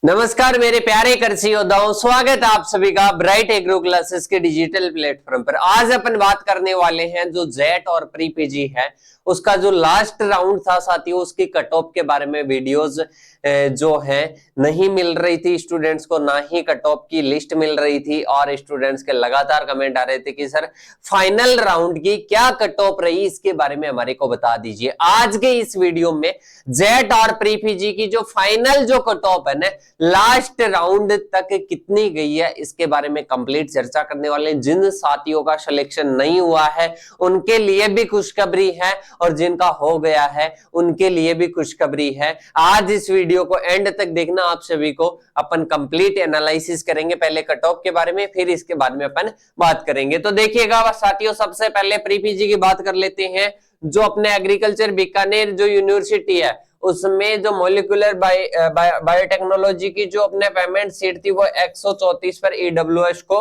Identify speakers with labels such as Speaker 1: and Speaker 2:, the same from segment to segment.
Speaker 1: नमस्कार मेरे प्यारे कृषि योद्धाओं, स्वागत है आप सभी का ब्राइट एग्रो क्लासेस के डिजिटल प्लेटफॉर्म पर। आज अपन बात करने वाले हैं जो जेट और प्री पीजी है उसका जो लास्ट राउंड था साथियों, उसकी कट ऑफ के बारे में। वीडियोस जो है नहीं मिल रही थी स्टूडेंट्स को, ना ही कट ऑफ की लिस्ट मिल रही थी, और स्टूडेंट्स के लगातार कमेंट आ रहे थे कि सर फाइनल राउंड की क्या कट ऑफ रही, इसके बारे में हमारे को बता दीजिए। आज के इस वीडियो में जेट और प्री पीजी की जो फाइनल जो कट ऑफ है ना, लास्ट राउंड तक कितनी गई है, इसके बारे में कंप्लीट चर्चा करने वाले हैं। जिन साथियों का सिलेक्शन नहीं हुआ है उनके लिए भी खुशखबरी है, और जिनका हो गया है उनके लिए भी खुशखबरी है। आज इस वीडियो को एंड तक देखना, आप सभी को अपन कंप्लीट एनालिसिस करेंगे, पहले कट ऑफ के बारे में, फिर इसके बाद में अपन बात करेंगे। तो देखिएगा साथियों, सबसे पहले प्री पीजी की बात कर लेते हैं। जो अपने एग्रीकल्चर बीकानेर जो यूनिवर्सिटी है उसमें जो मॉलिक्यूलर बायोटेक्नोलॉजी की जो अपने पेमेंट सीट थी वो 134 पर ईडब्ल्यूएस को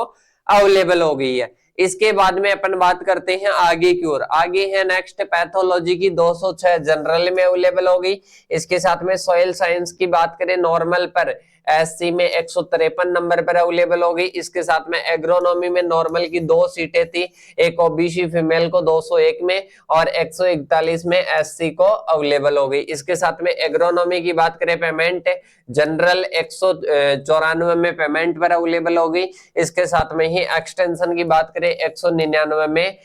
Speaker 1: अवेलेबल हो गई है। इसके बाद में अपन बात करते हैं आगे की ओर। आगे है नेक्स्ट पैथोलॉजी की 206 जनरल में अवेलेबल हो गई। इसके साथ में सॉइल साइंस की बात करें नॉर्मल पर एससी में 153 नंबर पर अवेलेबल हो गई। इसके साथ में एग्रोनॉमी में नॉर्मल की 2 सीटें थी, एक ओबीसी फीमेल को 201 में और 141 में एससी को अवेलेबल हो गई। इसके साथ में एग्रोनॉमी की बात करें पेमेंट जनरल 194 में पेमेंट पर अवेलेबल हो गई। इसके साथ में ही एक्सटेंशन की बात करें 199 में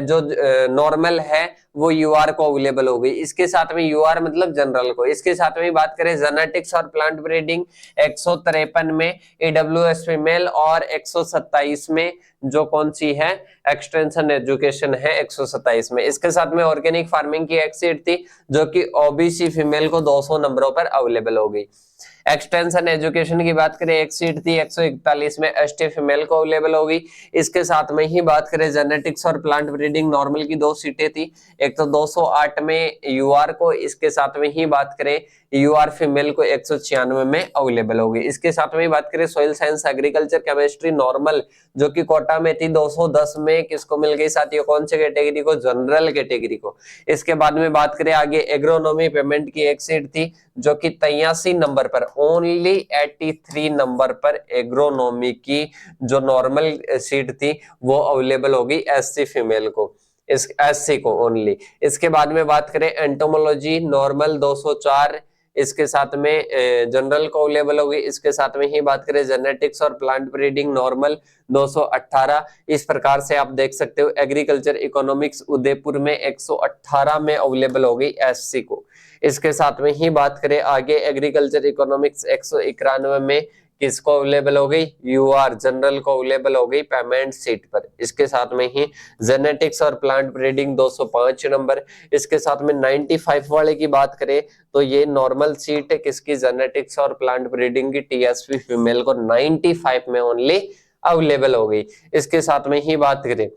Speaker 1: जो नॉर्मल है वो यूआर को अवेलेबल हो गई। इसके साथ में यूआर मतलब जनरल को। इसके साथ में बात करें जेनेटिक्स और प्लांट ब्रीडिंग 153 में ईडब्ल्यूएस फीमेल, और 127 में जो कौन सी है एक्सटेंशन एजुकेशन है 127 में। इसके साथ में ऑर्गेनिक फार्मिंग की एक सीट थी जो कि ओबीसी फीमेल को 200 नंबरों पर अवेलेबल हो गई। एक्सटेंशन एजुकेशन की बात करें एक सीट थी 141 में, एसटी फीमेल को अवेलेबल हो गई। इसके साथ में ही बात करें जेनेटिक्स और प्लांट ब्रीडिंग नॉर्मल की 2 सीटें थी, एक तो 208 में यूआर को, इसके साथ में ही बात करें यूआर फीमेल को 196 में अवेलेबल हो गई। इसके साथ में बात करें soil science agriculture chemistry normal जो कि कोटा में थी 210 में, किसको मिल गई साथियों, कौन से कैटेगरी को, जनरल कैटेगरी को। इसके बाद में बात करें आगे एग्रोनॉमी पेमेंट की एक सीट थी जो कि 83 नंबर पर, ओनली 83 नंबर पर एग्रोनॉमी की जो नॉर्मल सीट थी वो अवेलेबल हो गई एससी फीमेल को, इस एससी को ओनली। इसके बाद में बात करें एंटोमोलॉजी नॉर्मल 204, इसके साथ में जनरल को अवेलेबल हो गई। इसके साथ में ही बात करें जेनेटिक्स और प्लांट ब्रीडिंग नॉर्मल 218। इस प्रकार से आप देख सकते हो एग्रीकल्चर इकोनॉमिक्स उदयपुर में 118 में अवेलेबल हो गई एससी को। इसके साथ में ही बात करें आगे एग्रीकल्चर इकोनॉमिक्स 191 में किसको अवेलेबल हो गई, यूआर जनरल को अवेलेबल हो गई पेमेंट सीट पर। इसके साथ में ही जेनेटिक्स और प्लांट ब्रीडिंग 205 नंबर। इसके साथ में 95 वाले की बात करें तो ये नॉर्मल सीट है किसकी, जेनेटिक्स और प्लांट ब्रीडिंग की, टीएसपी फीमेल को 95 में ओनली अवेलेबल हो गई। इसके साथ में ही बात करें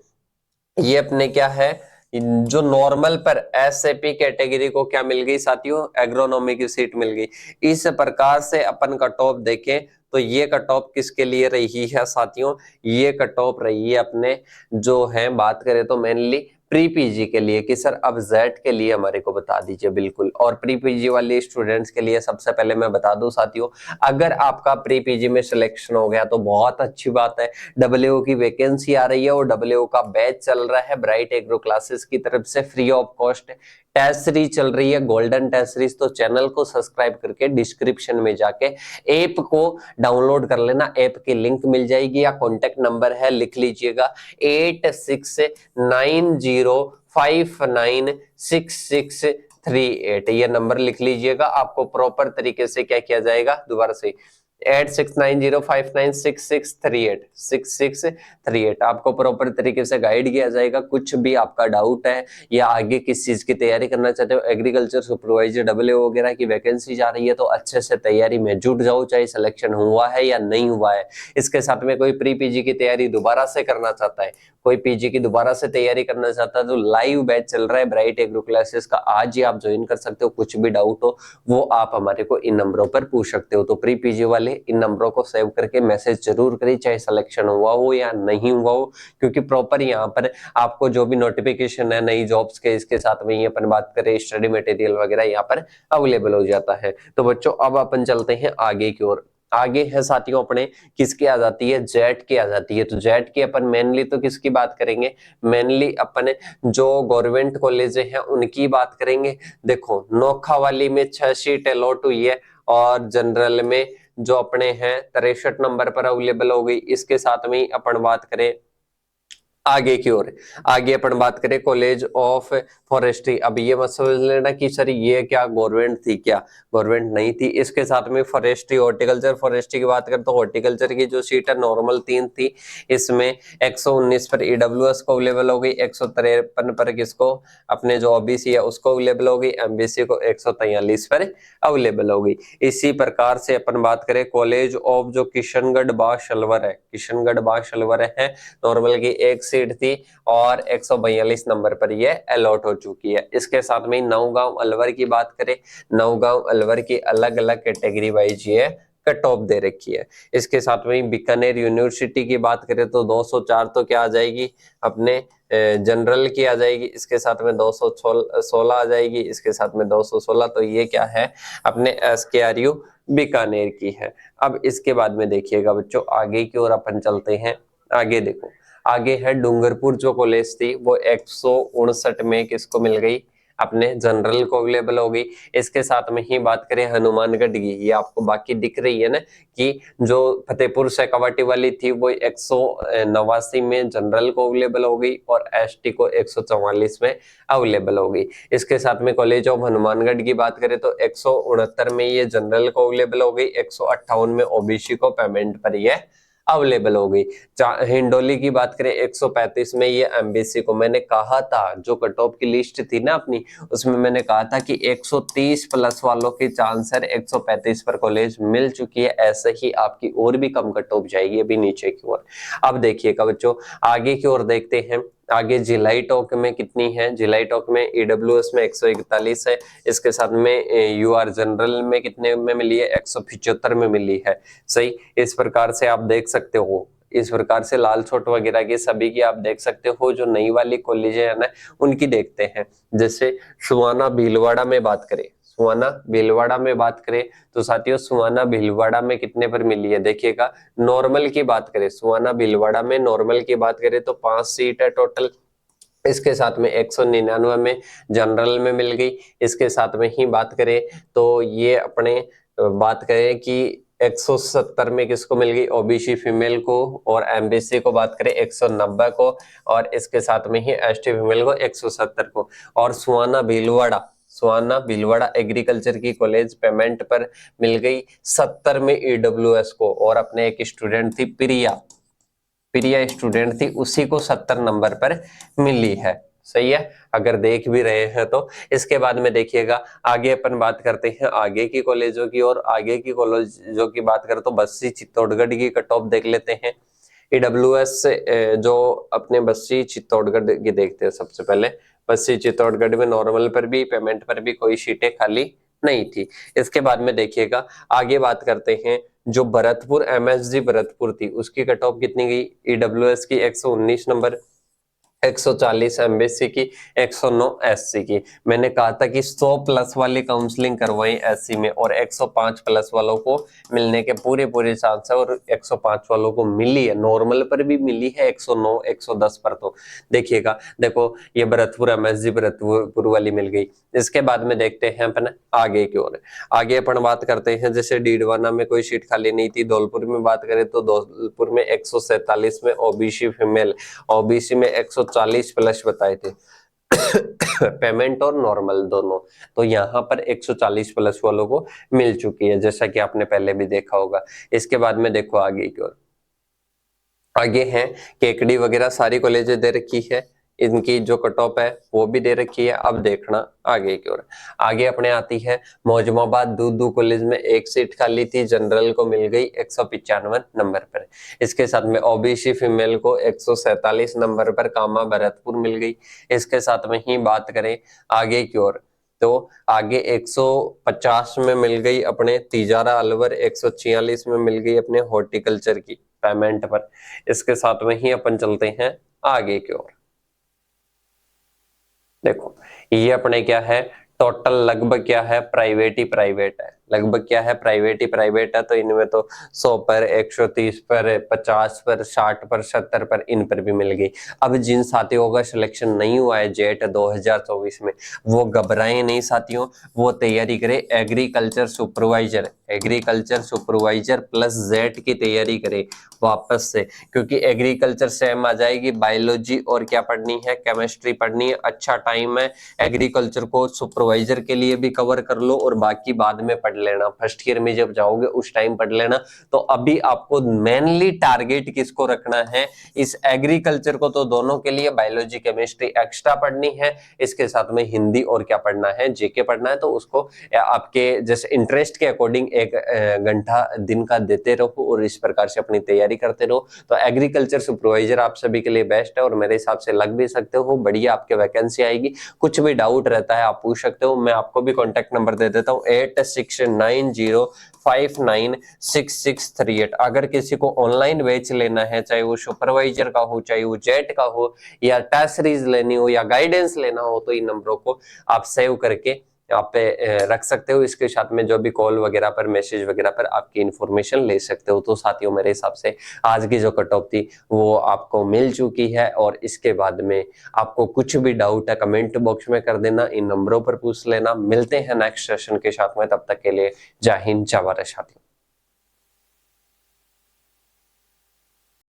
Speaker 1: ये अपने क्या है जो नॉर्मल पर एसएपी कैटेगरी को क्या मिल गई साथियों, एग्रोनॉमी की सीट मिल गई। इस प्रकार से अपन कट ऑफ देखें तो ये कट ऑफ किसके लिए रही है साथियों, ये कट ऑफ रही है अपने जो है बात करें तो मेनली प्री पीजी के लिए, कि सर अब जेट के लिए हमारे को बता दीजिए। बिल्कुल, और प्री पीजी वाले स्टूडेंट्स के लिए सबसे पहले मैं बता दूं साथियों, अगर आपका प्री पीजी में सिलेक्शन हो गया तो बहुत अच्छी बात है, डब्ल्यूओ की वैकेंसी आ रही है और डब्ल्यूओ का बैच चल रहा है ब्राइट एग्रो क्लासेस की तरफ से, free of cost test series चल रही है, गोल्डन टेस्ट सीरीज। तो चैनल को सब्सक्राइब करके डिस्क्रिप्शन में जाके ऐप को डाउनलोड कर लेना, ऐप की लिंक मिल जाएगी, या कॉन्टेक्ट नंबर है लिख लीजिएगा 8690596638, ये नंबर लिख लीजिएगा। आपको प्रॉपर तरीके से क्या किया जाएगा, दोबारा से 8690596638 आपको प्रॉपर तरीके से गाइड किया जाएगा। कुछ भी आपका डाउट है या आगे किस चीज की तैयारी करना चाहते हो, एग्रीकल्चर सुपरवाइजर डब्ल्यूओ वगैरह की वैकेंसी जा रही है तो अच्छे से तैयारी में जुट जाओ, चाहे सिलेक्शन हुआ है या नहीं हुआ है। इसके साथ में कोई प्री पीजी की तैयारी दोबारा से करना चाहता है, कोई पीजी की दोबारा से तैयारी करना चाहता है, तो लाइव बैच चल रहा है ब्राइट एग्रो क्लासेस का, आज ही आप ज्वाइन कर सकते हो। कुछ भी डाउट हो वो आप हमारे को इन नंबरों पर पूछ सकते हो। तो प्री पीजी वाले इन नंबरों को सेव करके मैसेज जरूर करिए, चाहे सिलेक्शन हुआ हो या नहीं हुआ हो, क्योंकि प्रॉपर यहाँ पर आपको जो भी नोटिफिकेशन है नई जॉब्स के, इसके साथ में ये अपन बात करें स्टडी मटेरियल वगैरह यहाँ पर अवेलेबल हो जाता है। तो बच्चों अब अपन चलते हैं आगे की ओर। आगे है साथियों अपने किसकी आ जाती है, जेट की आ जाती है। तो जेट की अपन मेनली तो किसकी बात करेंगे, मेनली अपन जो गवर्नमेंट कॉलेज हैं उनकी बात करेंगे। देखो नोखा वाली में 6 सीट अलॉट हुई है और जनरल में जो अपने हैं 63 नंबर पर अवेलेबल हो गई। इसके साथ में अपन बात करें आगे की ओर, आगे अपन बात करें कॉलेज ऑफ फॉरेस्ट्री। अब ये मत समझ लेना कि सर ये क्या गवर्नमेंट थी, क्या गवर्नमेंट नहीं थी। इसके साथ में फॉरेस्ट्री हॉर्टिकल्चर, फॉरेस्ट्री की बात करें तो हॉर्टिकल्चर की जो सीट है नॉर्मल 3 थी, इसमें 119 पर ईडब्ल्यूएस को अवेलेबल हो गई, 153 पर किसको, अपने जो ओबीसी है उसको अवेलेबल हो गई, एमबीसी को 143 पर अवेलेबल हो गई। इसी प्रकार से अपन बात करें कॉलेज ऑफ जो किशनगढ़ बाग शलवर है, किशनगढ़ बाग शलवर है, नॉर्मल की एक सीट थी और 142 नंबर पर ये अलॉट हो चुकी है। इसके साथ में नौगांव अलवर की बात करें, नौगांव अलवर की अलग अलग कैटेगरी वाइज ये कट ऑफ दे रखी है। इसके साथ में बीकानेर यूनिवर्सिटी की बात करें तो 204 तो क्या आ जाएगी, अपने जनरल की आ जाएगी। इसके साथ में 216 आ जाएगी, इसके साथ में 216, तो ये क्या है, अपने SKRU बीकानेर की है। अब इसके बाद में देखिएगा बच्चों आगे की ओर अपन चलते हैं। आगे देखो, आगे है डूंगरपुर जो कॉलेज थी वो 159 में किसको मिल गई, अपने जनरल को अवेलेबल हो गई। इसके साथ में ही बात करें हनुमानगढ़ की, ये आपको बाकी दिख रही है ना कि जो फतेहपुर शेखावाटी वाली थी वो 189 में जनरल को अवेलेबल हो गई और ST को 144 में अवेलेबल हो गई। इसके साथ में कॉलेज ऑफ हनुमानगढ़ की बात करें तो 169 में ये जनरल को अवेलेबल हो गई, 158 में OBC को पेमेंट पर ये अवेलेबल हो गई। हिंडोली की बात करें 135 में ये एमबीसी को, मैंने कहा था जो कट ऑफ की लिस्ट थी ना अपनी, उसमें मैंने कहा था कि 130 प्लस वालों की चांस है 135 पर कॉलेज मिल चुकी है। ऐसे ही आपकी और भी कम कट ऑफ जाएगी अभी नीचे की ओर। अब देखिएगा बच्चों आगे की ओर देखते हैं। आगे जिलाई टॉक में कितनी है, जिलाई टॉक में ईडब्ल्यूएस में 141 है। इसके साथ में यूआर जनरल में कितने में मिली है, 175 में मिली है। सही, इस प्रकार से आप देख सकते हो, इस प्रकार से लाल छोट वगैरह की सभी की आप देख सकते हो। जो नई वाली कॉलेज है ना उनकी देखते हैं। जैसे सुहाना भीलवाड़ा में बात करें, सुहाना भीलवाड़ा में बात करें तो साथियों सुहाना भीलवाड़ा में कितने पर मिली है, देखिएगा नॉर्मल की बात करें, सुहाना भीलवाड़ा में नॉर्मल की बात करें तो 5 सीट है टोटल। इसके साथ में 199 में जनरल में मिल गई। इसके साथ में ही बात करें तो ये अपने बात करें कि 170 में किसको मिल गई, OBC फीमेल को, और MBC को बात करें 190 को, और इसके साथ में ही ST फीमेल को 170 को। और सुहाना भीलवाड़ा एग्रीकल्चर की कॉलेज पेमेंट पर मिल गई 70 में EWS को, और अपने एक स्टूडेंट थी प्रिया स्टूडेंट थी, उसी को 70 नंबर पर मिली है। सही है, अगर देख भी रहे हैं तो। इसके बाद में देखिएगा आगे अपन बात करते हैं आगे की कॉलेजों की, और आगे की कॉलेजों की बात करें तो बस्सी चित्तौड़गढ़ की कट ऑफ देख लेते हैं। EWS जो अपने बस्सी चित्तौड़गढ़ की देखते हैं सबसे पहले। बस्सी चित्तौड़गढ़ में नॉर्मल पर भी पेमेंट पर भी कोई सीटें खाली नहीं थी। इसके बाद में देखिएगा आगे बात करते हैं जो भरतपुर MSG भरतपुर थी उसकी कट ऑफ कितनी गई, EWS की 119 नंबर, 140 MBC की, 109 SC की। मैंने कहा था कि 100 प्लस वाली काउंसलिंग करवाई SC में, और 105 प्लस वालों को मिलने के पूरे चांस है, और 105 वालों को मिली है, नॉर्मल पर भी मिली है 109 110 पर। तो देखिएगा, देखो ये भरतपुर MSG भरतपुर वाली मिल गई। इसके बाद में देखते हैं अपन आगे की ओर। आगे अपन बात करते हैं जैसे डीडवाना में कोई सीट खाली नहीं थी। धौलपुर में बात करें तो धौलपुर में 147 में OBC फीमेल, OBC में 140 प्लस बताए थे पेमेंट और नॉर्मल दोनों। तो यहाँ पर 140 प्लस वालों को मिल चुकी है, जैसा कि आपने पहले भी देखा होगा। इसके बाद में देखो आगे की ओर, आगे है केकड़ी वगैरह सारी कॉलेजें दे रखी है, इनकी जो कट ऑफ है वो भी दे रखी है। अब देखना आगे की ओर, आगे अपने आती है मौजमाबाद दूदू कॉलेज में एक सीट खाली थी, जनरल को मिल गई 195 नंबर पर। इसके साथ में OBC फीमेल को 147 नंबर पर कामा भरतपुर मिल गई। इसके साथ में ही बात करें आगे की ओर तो आगे 150 में मिल गई अपने तिजारा अलवर, 146 में मिल गई अपने हॉर्टिकल्चर की पेमेंट पर। इसके साथ में ही अपन चलते हैं आगे की ओर। देखो ये अपने क्या है, टोटल लगभग क्या है, प्राइवेट ही प्राइवेट है। लगभग क्या है, प्राइवेट ही प्राइवेट है, तो इनमें तो 100 पर, 130 पर, 50 पर, 60 पर, 70 पर, इन पर भी मिल गई। अब जिन साथियों का सिलेक्शन नहीं हुआ है जेट 2024 में, वो घबराएं नहीं साथियों, वो तैयारी करें agriculture supervisor, agriculture supervisor plus jet की तैयारी करें वापस से, क्योंकि एग्रीकल्चर सेम आ जाएगी, बायोलॉजी और क्या पढ़नी है, केमिस्ट्री पढ़नी है। अच्छा टाइम है, एग्रीकल्चर को सुपरवाइजर के लिए भी कवर कर लो और बाकी बाद में पढ़ लेना, फर्स्ट ईयर में जब जाओगे उस टाइम पढ़ लेना। तो अभी आपको मेनली टारगेट किसको रखना है, इस एग्रीकल्चर को, तो दोनों के लिए बायोलॉजी केमिस्ट्री एक्स्ट्रा पढ़नी है, इसके साथ में हिंदी और क्या पढ़ना है, जीके पढ़ना है, तो उसको आपके जैसे इंटरेस्ट के अकॉर्डिंग 1 घंटा दिन का देते रहो और इस प्रकार से अपनी तैयारी करते रहो। तो एग्रीकल्चर सुपरवाइजर आप सभी के लिए बेस्ट है और मेरे हिसाब से लग भी सकते हो, बढ़िया आपके वैकेंसी आएगी। कुछ भी डाउट रहता है आप पूछ सकते हो, मैं आपको भी कॉन्टेक्ट नंबर दे देता हूँ 8690596638। अगर किसी को ऑनलाइन बैच लेना है, चाहे वो सुपरवाइजर का हो, चाहे वो जेट का हो, या टेस्ट सीरीज लेनी हो या गाइडेंस लेना हो, तो इन नंबरों को आप सेव करके आप पे रख सकते हो। इसके साथ में जो भी कॉल वगैरह पर, मैसेज वगैरह पर आपकी इंफॉर्मेशन ले सकते हो। तो साथियों मेरे हिसाब से आज की जो कट ऑफ थी वो आपको मिल चुकी है, और इसके बाद में आपको कुछ भी डाउट है कमेंट बॉक्स में कर देना, इन नंबरों पर पूछ लेना। मिलते हैं नेक्स्ट सेशन के साथ में, तब तक के लिए जय हिंद, जय भारत साथियों।